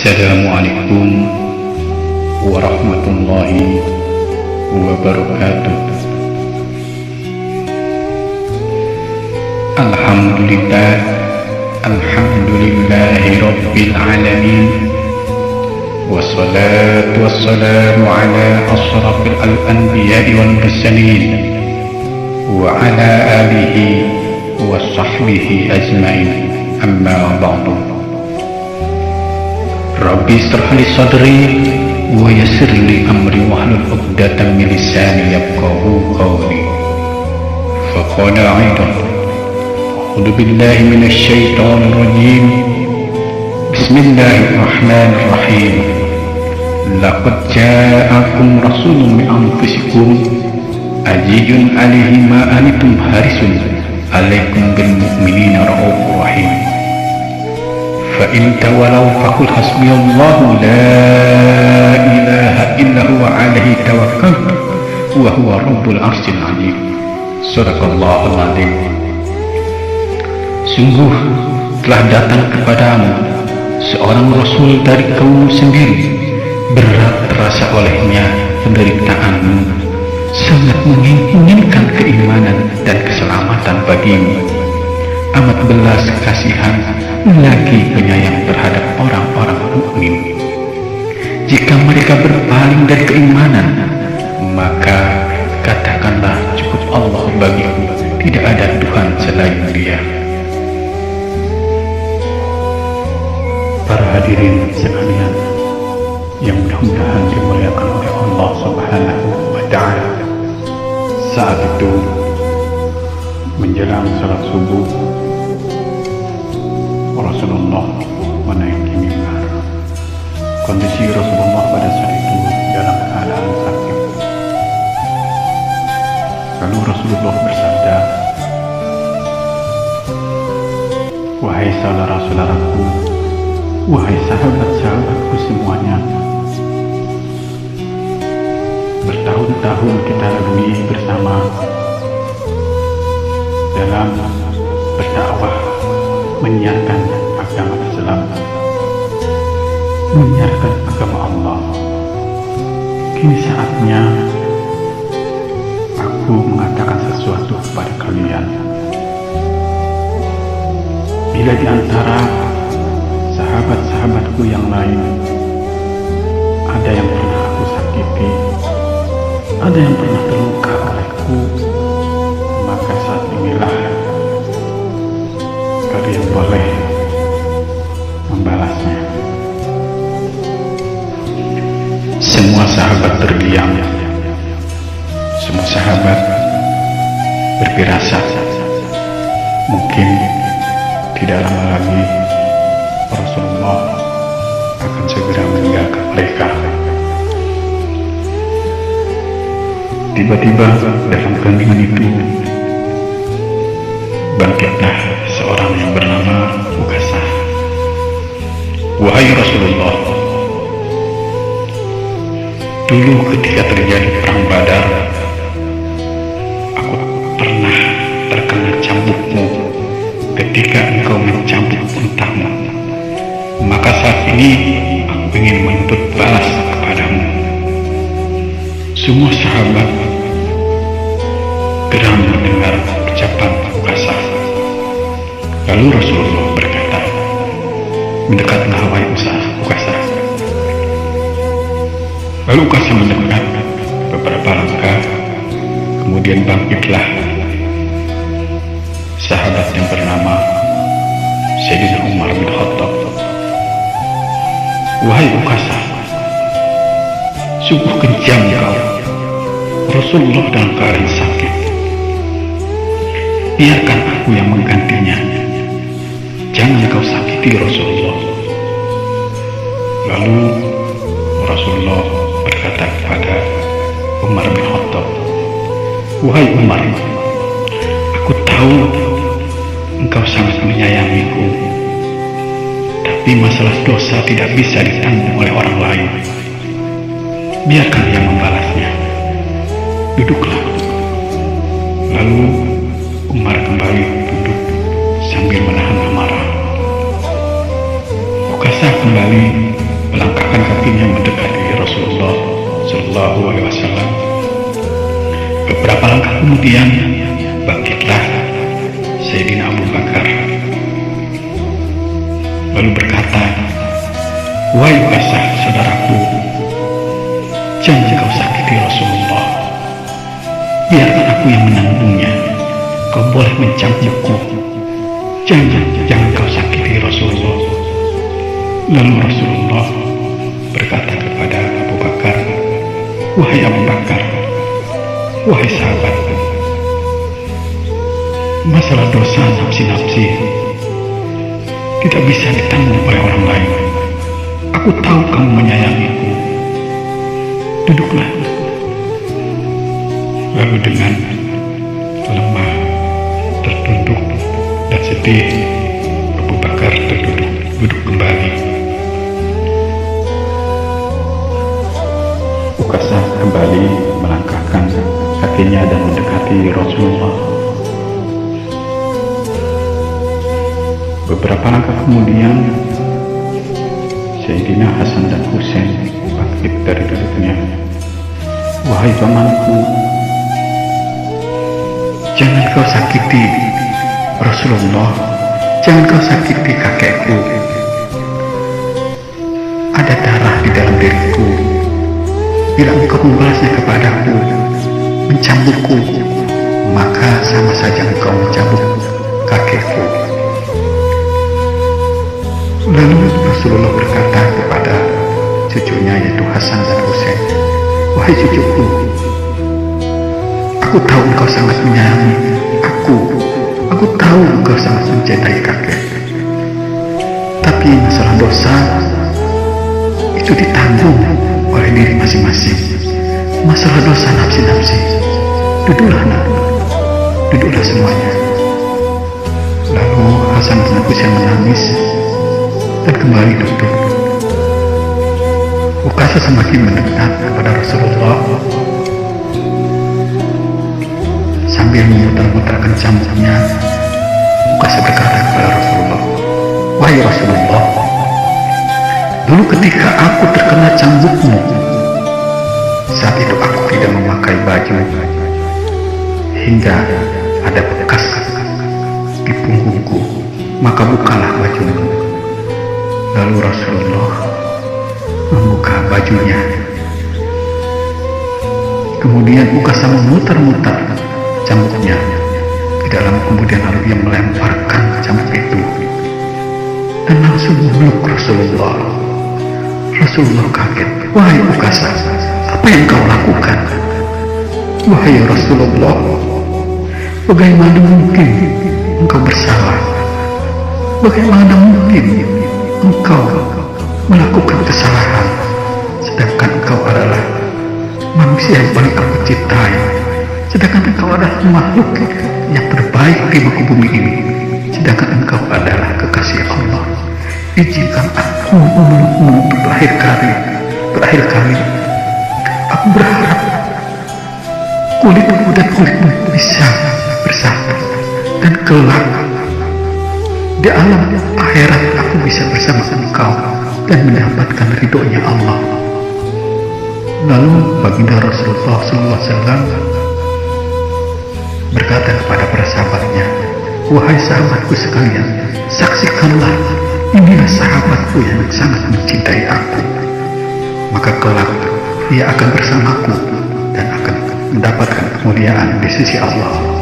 Assalamualaikum warahmatullahi wabarakatuh. Alhamdulillahi rabbil alamin. Wassalatu wassalamu ala ashrafil anbiya'i wal mursalin wa ala alihi wa sahbihi ajmain. Amma ba'du. Rabbi ishrah li sadri wa yassir li amri wahlul 'uqdatam min lisani yafqahu qawli. Faqala 'aidan a'udzu billahi minasy syaithanir rajim. Bismillahirrahmanirrahim. Laqad ja'akum rasulun min anfusikum azizun 'alaihi ma anittum harisun 'alaikum bil mu'minina raufur rahim. فإن تولوا فقل حسبي الله لا إله إلا هو عليه توكلت وهو رب العرش العظيم. صدق الله العظيم. Sungguh telah datang kepadamu seorang Rasul dari kaummu sendiri, berat terasa olehnya penderitaanmu, sangat menginginkan keimanan dan keselamatan bagimu, amat belas kasihan lagi penyayang terhadap orang-orang mukmin. Jika mereka berpaling dari keimanan, maka katakanlah cukup Allah bagiku, tidak ada Tuhan selain Dia. Para hadirin sekalian yang mudah-mudahan dimuliakan oleh Allah Subhanahu wa Ta'ala, saat itu menjelang salat subuh, Rasulullah menaiki mimbar. Kondisi Rasulullah pada saat itu dalam keadaan sakit. Lalu Rasulullah bersabda, "Wahai saudara-saudaraku, wahai sahabat-sahabatku semuanya, bertahun-tahun kita lalui bersama dalam berdakwah, menyiarkan agama Islam, menyiarkan agama Allah. Kini saatnya aku mengatakan sesuatu kepada kalian. Bila di antara sahabat-sahabatku yang lain ada yang pernah aku sakiti, ada yang pernah terluka olehku, maka saat inilah kalian boleh membalasnya." Semua sahabat terdiam. Semua sahabat berfirasat, mungkin tidak lama lagi Rasulullah akan segera meninggalkan mereka. Tiba-tiba dalam keheningan itu bangkitlah seorang yang bernama Ukasah. "Wahai Rasulullah, dulu ketika terjadi perang Badar, aku pernah terkena cambukmu ketika engkau mencambuk untamu. Maka saat ini aku ingin menuntut balas kepadamu." Semua sahabat geram mendengar ucapan Ukasah. Lalu Rasulullah berkata, "Mendekatlah wahai Ukasah." Lalu Ukasah mendekat beberapa langkah, kemudian bangkitlah sahabat yang bernama Sayyidina Umar bin Khattab. "Wahai Ukasah, sungguh kejam kau. Rasulullah dalam keadaan sakit. Biarkan aku yang menggantinya. Jangan kau sakiti Rasulullah." Lalu Rasulullah berkata kepada Umar bin Khattab, "Wahai Umar, aku tahu engkau sangat menyayangiku, tapi masalah dosa tidak bisa ditanggung oleh orang lain. Biarkan dia membalasnya. Duduklah." Lalu Umar kembali duduk sambil menahan amarah. Ukasah kembali melangkahkan kakinya mendekati Rasulullah Shallallahu Alaihi Wasallam. Beberapa langkah kemudian bangkitlah Sayyidina Abu Bakar, lalu berkata, "Wahai Ukasah, saudaraku, jangan kau sakiti Rasulullah. Biarkan aku yang menanggungnya. Kau boleh mencambukku. Jangan kau sakiti Rasulullah." Lalu Rasulullah berkata kepada Abu Bakar, "Wahai Abu Bakar, wahai sahabatku, masalah dosa nafsi-nafsi tidak bisa ditanggung oleh orang lain. Aku tahu kamu menyayangiku. Duduklah." Lalu dengan lemah, tertunduk dan sedih, Abu Bakar duduk kembali. Ukasah kembali melangkahkan kakinya dan mendekati Rasulullah. Beberapa langkah kemudian, Sayyidina Hasan dan Husain bangkit dari duduknya. "Wahai pamanku, jangan kau sakiti Rasulullah, jangan kau sakiti kakekku. Ada darah di dalam diriku. Bila engkau membalasnya kepadaku, mencambukku, maka sama saja engkau mencambuk kakekku." Lalu Rasulullah berkata kepada cucunya, yaitu Hasan dan Husain, "Wahai cucuku, aku tahu engkau sangat menyayangi aku tahu engkau sangat mencintai kakek. Tapi masalah dosa itu ditanggung oleh diri masing-masing. Masalah dosa nafsi-nafsi, duduklah semuanya." Lalu Hasan dan Husain menangis dan kembali duduk. Ukasah semakin mendekat kepada Rasulullah sambil memutar-mutarkan cambuknya. Ukasah berkata kepada Rasulullah, "Wahai Rasulullah, dulu ketika aku terkena cambukmu, saat itu aku tidak memakai baju hingga ada bekas di punggungku, maka bukalah bajumu." Lalu Rasulullah membuka bajunya. Kemudian Ukasah memutar-mutar cambuknya di dalam, kemudian lalu ia melemparkan cambuk itu dan langsung memeluk Rasulullah. Rasulullah kaget. "Wahai Ukasah, apa yang kau lakukan?" "Wahai Rasulullah, bagaimana mungkin engkau bersalah? Bagaimana mungkin engkau melakukan kesalahan, sedangkan engkau adalah manusia yang paling aku cintai, sedangkan engkau adalah makhluk yang terbaik di muka bumi ini, sedangkan engkau adalah kekasih Allah. Izinkan aku memelukmu untuk terakhir kali. Aku berharap kulitku dan kulitmu bisa bersatu, dan kelak di alam akhirat aku bisa bersama engkau dan mendapatkan ridhonya Allah." Lalu baginda Rasulullah SAW berkata kepada para sahabatnya, "Wahai sahabatku sekalian, saksikanlah, inilah sahabatku yang sangat mencintai aku. Maka kelak ia akan bersamaku dan akan mendapatkan kemuliaan di sisi Allah."